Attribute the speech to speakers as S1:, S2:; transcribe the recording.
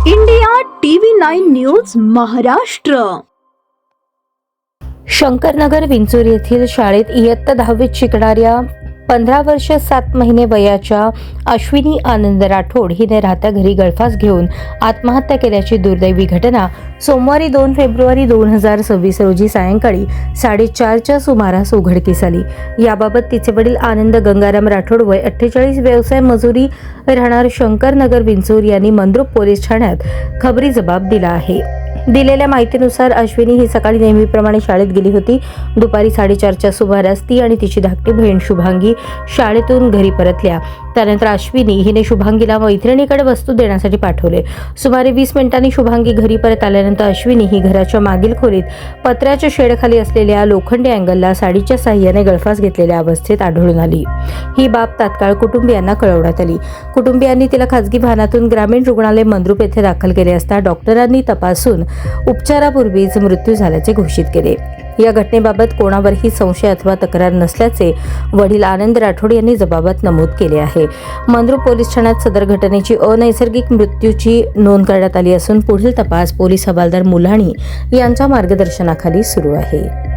S1: India TV 9 news Maharashtra.
S2: Shankarnagar Vinchur येथील शाळेत इयत्ता 10वीत शिकणाऱ्या 15 वर्ष 7 महिने वयाच्या अश्विनी आनंद राठोड हिने राहत्या घरी गळफास घेऊन आत्महत्या केल्याची दुर्दैवी घटना सोमवारी 2 फेब्रुवारी 2026 रोजी सायंकाळी 4:30च्या सुमारास उघडकीस आली. याबाबत तिचे वडील आनंद गंगाराम राठोड वय 48 व्यवसाय मजुरी राहणार शंकरनगर विंचूर यांनी मंद्रुप पोलीस ठाण्यात खबरी जबाब दिला आहे. दिलेल्या माहितीनुसार अश्विनी ही सकाळी नेहमीप्रमाणे शाळेत गेली होती. दुपारी 4:30च्या सुमारास ती आणि तिची धाकटी बहीण शुभांगी शाळेतून घरी परतल्या. त्यानंतर अश्विनी हिने शुभांगीला मैत्रिणीकडे वस्तू देण्यासाठी पाठवले. सुमारे 20 मिनिटांनी शुभांगी घरी परत आल्यानंतर अश्विनी ही घराच्या मागील खोलीत पत्र्याच्या शेडखाली असलेल्या लोखंडी अँगलला साडीच्या साह्याने गळफास घेतलेल्या अवस्थेत आढळून आली. ही बाब तात्काळ कुटुंबियांना कळवण्यात आली. कुटुंबियांनी तिला खासगी वाहनातून ग्रामीण रुग्णालय मंद्रुप येथे दाखल केले असता डॉक्टरांनी तपासून उपचारापूर्वीच मृत्यू झाल्याचे घोषित केले. या घटनेबाबत कोणावरही संशय अथवा तक्रार नसल्याचे वडील आनंद राठोड यांनी जबाबात नमूद केले आहे. मंद्रुप पोलीस ठाण्यात सदर घटनेची अनैसर्गिक मृत्यूची नोंद करण्यात आली असून पुढील तपास पोलीस हवालदार मुलाणी यांच्या मार्गदर्शनाखाली सुरू आहे.